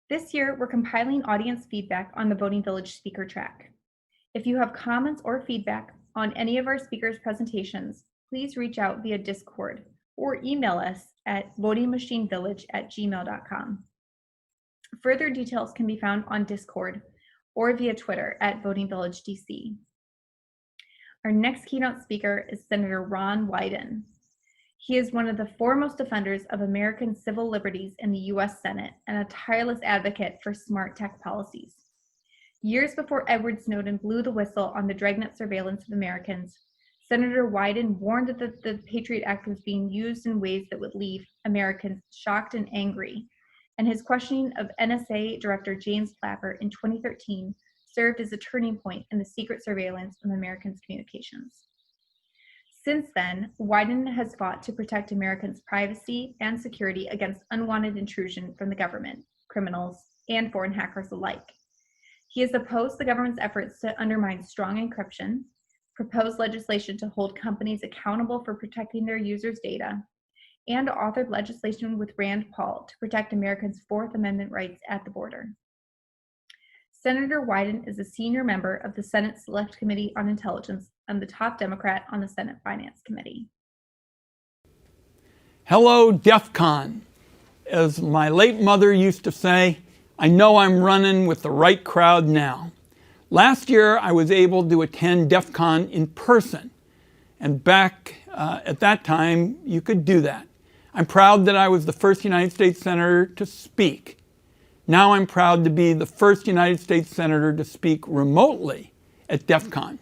This year, we're compiling audience feedback on the Voting Village speaker track. If you have comments or feedback on any of our speakers' presentations, please reach out via Discord or email us at votingmachinevillage@gmail.com. Further details can be found on Discord or via Twitter at votingvillagedc. Our next keynote speaker is Senator Ron Wyden. He is one of the foremost defenders of American civil liberties in the U.S. Senate and a tireless advocate for smart tech policies. Years before Edward Snowden blew the whistle on the dragnet surveillance of Americans, Senator Wyden warned that the Patriot Act was being used in ways that would leave Americans shocked and angry, and his questioning of NSA Director James Clapper in 2013 served as a turning point in the secret surveillance of Americans' communications. Since then, Wyden has fought to protect Americans' privacy and security against unwanted intrusion from the government, criminals, and foreign hackers alike. He has opposed the government's efforts to undermine strong encryption, proposed legislation to hold companies accountable for protecting their users' data, and authored legislation with Rand Paul to protect Americans' Fourth Amendment rights at the border. Senator Wyden is a senior member of the Senate Select Committee on Intelligence and the top Democrat on the Senate Finance Committee. Hello, Defcon. As my late mother used to say, I know I'm running with the right crowd now. Last year, I was able to attend Defcon in person, and back at that time, you could do that. I'm proud that I was the first United States Senator to speak. Now I'm proud to be the first United States Senator to speak remotely at Defcon.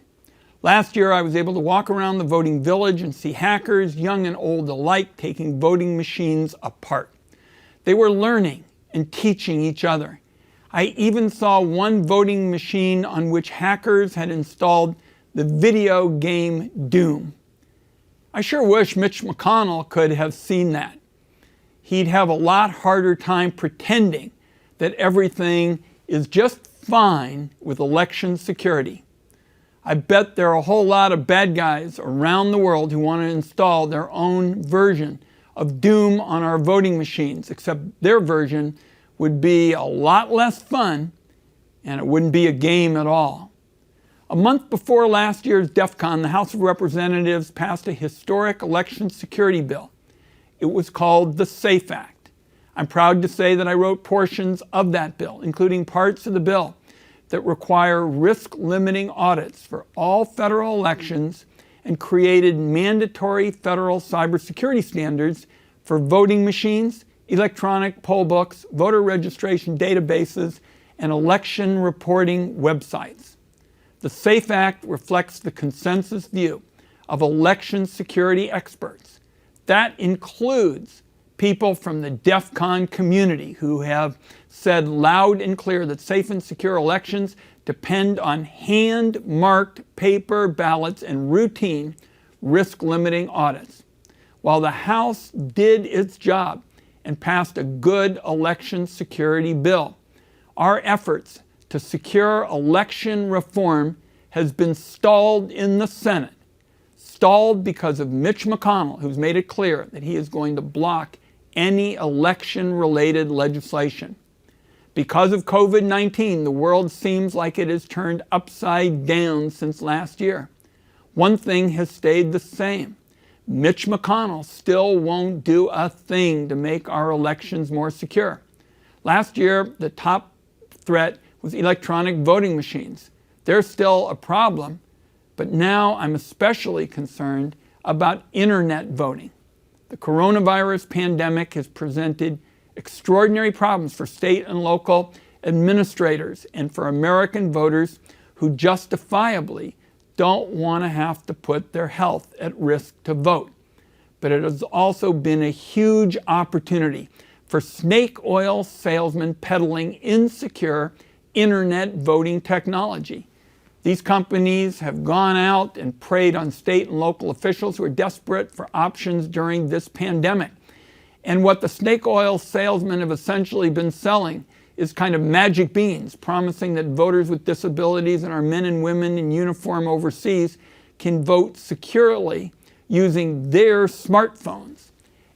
Last year, I was able to walk around the voting village and see hackers, young and old alike, taking voting machines apart. They were learning and teaching each other. I even saw one voting machine on which hackers had installed the video game Doom. I sure wish Mitch McConnell could have seen that. He'd have a lot harder time pretending that everything is just fine with election security. I bet there are a whole lot of bad guys around the world who want to install their own version of Doom on our voting machines, except their version would be a lot less fun and it wouldn't be a game at all. A month before last year's Defcon, the House of Representatives passed a historic election security bill. It was called the SAFE Act. I'm proud to say that I wrote portions of that bill, including parts of the bill that require risk-limiting audits for all federal elections and created mandatory federal cybersecurity standards for voting machines, electronic poll books, voter registration databases, and election reporting websites. The SAFE Act reflects the consensus view of election security experts. That includes people from the Defcon community who have said loud and clear that safe and secure elections depend on hand-marked paper ballots and routine risk-limiting audits. While the House did its job and passed a good election security bill, our efforts to secure election reform has been stalled in the Senate. Stalled because of Mitch McConnell, who's made it clear that he is going to block any election-related legislation. Because of COVID-19, the world seems like it has turned upside down since last year. One thing has stayed the same. Mitch McConnell still won't do a thing to make our elections more secure. Last year, the top threat was electronic voting machines. They're still a problem, but now I'm especially concerned about internet voting. The coronavirus pandemic has presented extraordinary problems for state and local administrators and for American voters who justifiably don't want to have to put their health at risk to vote. But it has also been a huge opportunity for snake oil salesmen peddling insecure internet voting technology. These companies have gone out and preyed on state and local officials who are desperate for options during this pandemic. And what the snake oil salesmen have essentially been selling is kind of magic beans, promising that voters with disabilities and our men and women in uniform overseas can vote securely using their smartphones.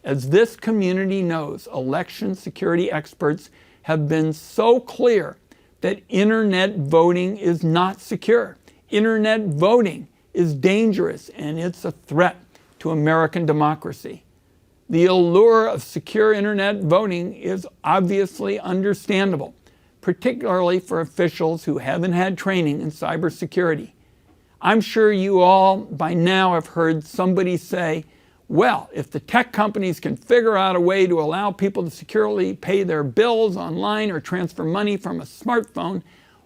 As this community knows, election security experts have been so clear that internet voting is not secure. Internet voting is dangerous and it's a threat to American democracy. The allure of secure internet voting is obviously understandable, particularly for officials who haven't had training in cybersecurity. I'm sure you all by now have heard somebody say, well, if the tech companies can figure out a way to allow people to securely pay their bills online or transfer money from a smartphone,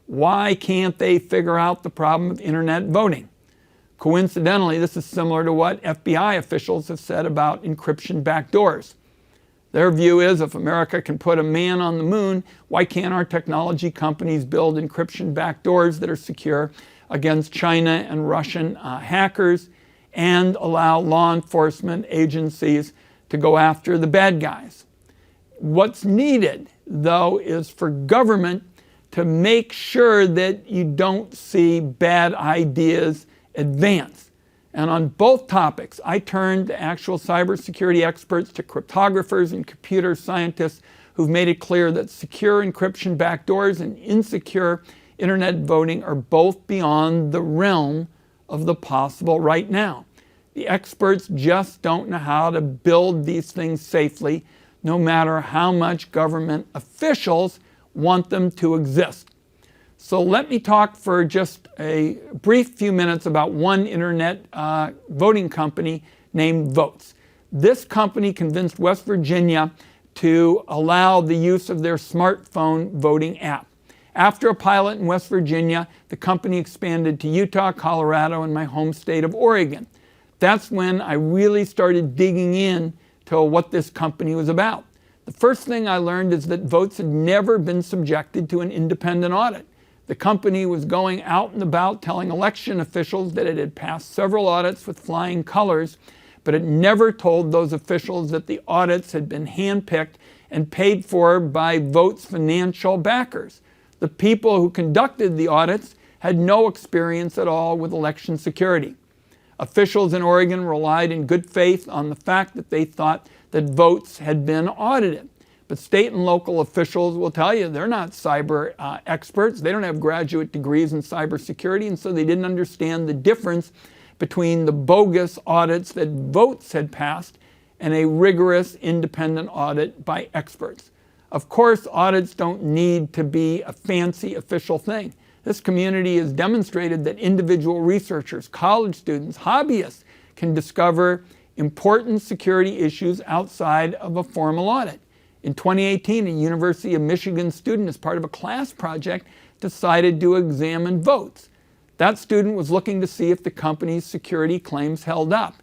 why can't they figure out the problem of internet voting? Coincidentally, this is similar to what FBI officials have said about encryption backdoors. Their view is if America can put a man on the moon, why can't our technology companies build encryption backdoors that are secure against China and Russian hackers and allow law enforcement agencies to go after the bad guys? What's needed, though, is for government to make sure that you don't see bad ideas advance. And on both topics, I turned to actual cybersecurity experts, to cryptographers and computer scientists who've made it clear that secure encryption backdoors and insecure internet voting are both beyond the realm of the possible right now. The experts just don't know how to build these things safely, no matter how much government officials want them to exist. So let me talk for just a brief few minutes about one internet voting company named Votes. This company convinced West Virginia to allow the use of their smartphone voting app. After a pilot in West Virginia, the company expanded to Utah, Colorado, and my home state of Oregon. That's when I really started digging in to what this company was about. The first thing I learned is that Votes had never been subjected to an independent audit. The company was going out and about telling election officials that it had passed several audits with flying colors, but it never told those officials that the audits had been handpicked and paid for by Votes' financial backers. The people who conducted the audits had no experience at all with election security. Officials in Oregon relied in good faith on the fact that they thought that Votes had been audited. But state and local officials will tell you they're not cyber experts. They don't have graduate degrees in cybersecurity, and so they didn't understand the difference between the bogus audits that Votes had passed and a rigorous independent audit by experts. Of course, audits don't need to be a fancy official thing. This community has demonstrated that individual researchers, college students, hobbyists can discover important security issues outside of a formal audit. In 2018, a University of Michigan student, as part of a class project, decided to examine Votes. That student was looking to see if the company's security claims held up.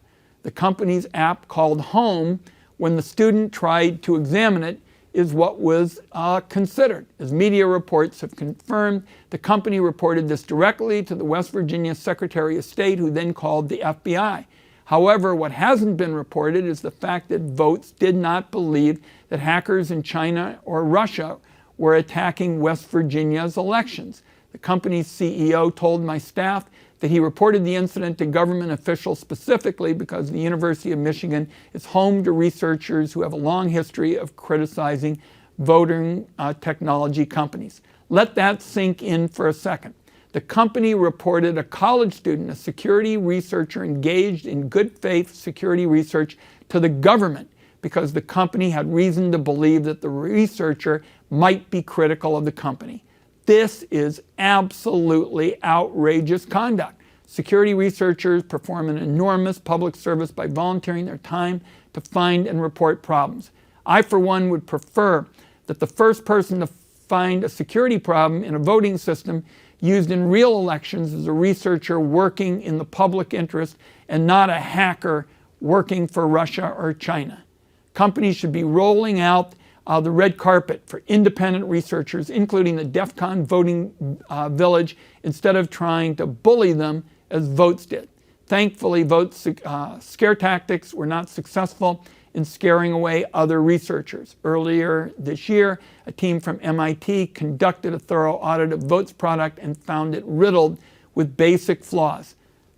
The company's app called Home, when the student tried to examine it, is what was considered. As media reports have confirmed, the company reported this directly to the West Virginia Secretary of State, who then called the FBI. However, what hasn't been reported is the fact that Votes did not believe that hackers in China or Russia were attacking West Virginia's elections. The company's CEO told my staff that he reported the incident to government officials specifically because the University of Michigan is home to researchers who have a long history of criticizing voting technology companies. Let that sink in for a second. The company reported a college student, a security researcher engaged in good faith security research, to the government because the company had reason to believe that the researcher might be critical of the company. This is absolutely outrageous conduct. Security researchers perform an enormous public service by volunteering their time to find and report problems. I, for one, would prefer that the first person to find a security problem in a voting system used in real elections is a researcher working in the public interest and not a hacker working for Russia or China. Companies should be rolling out the red carpet for independent researchers, including the Defcon voting village, instead of trying to bully them as Votes did. Thankfully, Votes' scare tactics were not successful in scaring away other researchers. Earlier this year, a team from MIT conducted a thorough audit of Votes' product and found it riddled with basic flaws.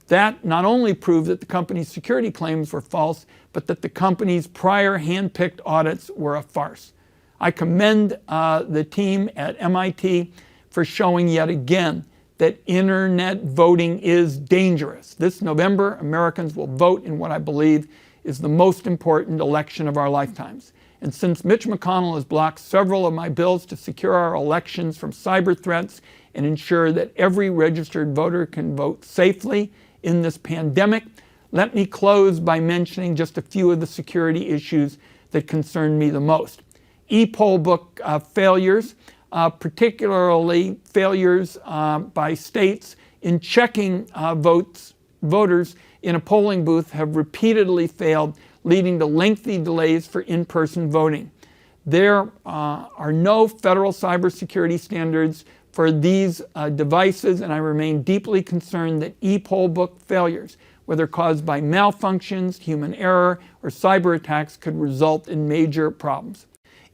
That not only proved that the company's security claims were false, but that the company's prior hand-picked audits were a farce. I commend the team at MIT for showing yet again that internet voting is dangerous. This November, Americans will vote in what I believe is the most important election of our lifetimes. And since Mitch McConnell has blocked several of my bills to secure our elections from cyber threats and ensure that every registered voter can vote safely in this pandemic, let me close by mentioning just a few of the security issues that concern me the most. E-poll book failures, particularly failures by states in checking voters in a polling booth, have repeatedly failed, leading to lengthy delays for in-person voting. There are no federal cybersecurity standards for these devices, and I remain deeply concerned that e-poll book failures, whether caused by malfunctions, human error, or cyber attacks, could result in major problems.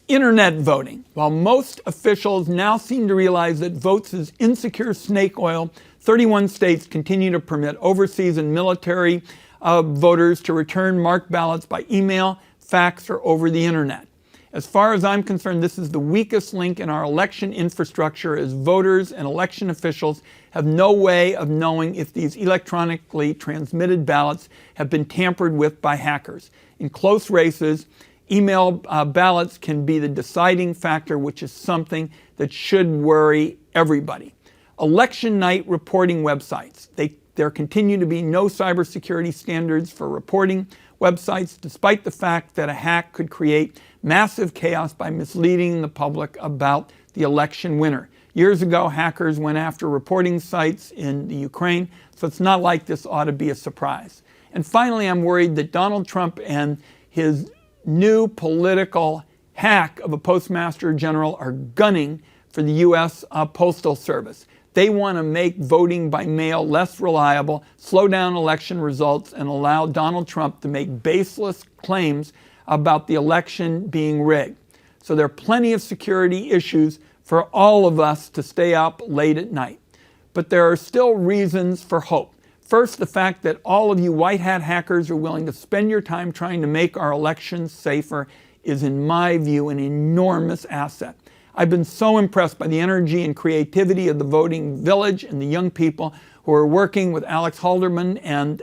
Internet voting. While most officials now seem to realize that votes is insecure snake oil, 31 states continue to permit overseas and military voters to return marked ballots by email, fax, or over the internet. As far as I'm concerned, this is the weakest link in our election infrastructure, as voters and election officials have no way of knowing if these electronically transmitted ballots have been tampered with by hackers. In close races, email ballots can be the deciding factor, which is something that should worry everybody. Election night reporting websites. There continue to be no cybersecurity standards for reporting websites, despite the fact that a hack could create massive chaos by misleading the public about the election winner. Years ago, hackers went after reporting sites in the Ukraine, so it's not like this ought to be a surprise. And finally, I'm worried that Donald Trump and his new political hack of a postmaster general are gunning for the U.S. Postal Service. They want to make voting by mail less reliable, slow down election results, and allow Donald Trump to make baseless claims about the election being rigged. So there are plenty of security issues for all of us to stay up late at night. But there are still reasons for hope. First, the fact that all of you white hat hackers are willing to spend your time trying to make our elections safer is, in my view, an enormous asset. I've been so impressed by the energy and creativity of the voting village and the young people who are working with Alex Halderman and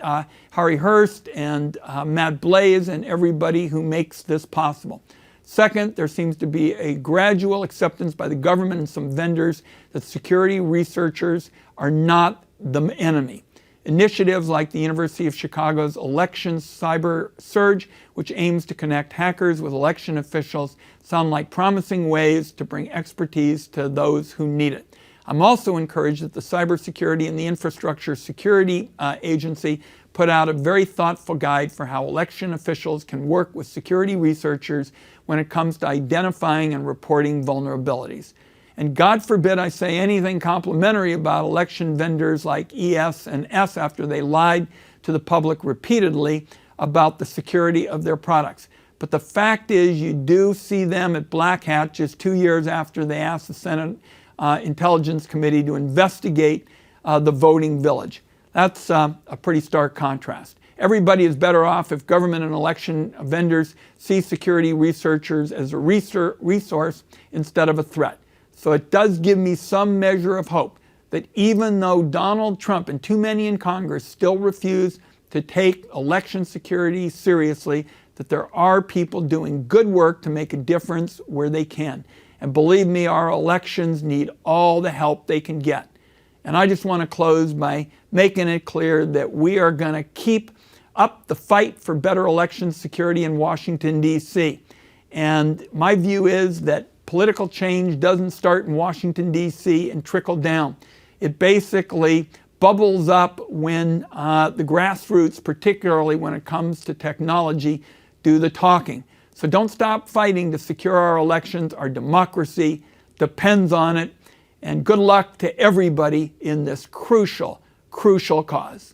Harry Hurst and Matt Blaze and everybody who makes this possible. Second, there seems to be a gradual acceptance by the government and some vendors that security researchers are not the enemy. Initiatives like the University of Chicago's Elections Cyber Surge, which aims to connect hackers with election officials, sound like promising ways to bring expertise to those who need it. I'm also encouraged that the Cybersecurity and the Infrastructure Security Agency put out a very thoughtful guide for how election officials can work with security researchers when it comes to identifying and reporting vulnerabilities. And God forbid I say anything complimentary about election vendors like ES and S after they lied to the public repeatedly about the security of their products. But the fact is, you do see them at Black Hat just 2 years after they asked the Senate Intelligence Committee to investigate the voting village. That's a pretty stark contrast. Everybody is better off if government and election vendors see security researchers as a resource instead of a threat. So it does give me some measure of hope that even though Donald Trump and too many in Congress still refuse to take election security seriously, that there are people doing good work to make a difference where they can. And believe me, our elections need all the help they can get. And I just want to close by making it clear that we are going to keep up the fight for better election security in Washington, D.C. And my view is that political change doesn't start in Washington, D.C. and trickle down. It basically bubbles up when the grassroots, particularly when it comes to technology, do the talking. So don't stop fighting to secure our elections. Our democracy depends on it. And good luck to everybody in this crucial, crucial cause.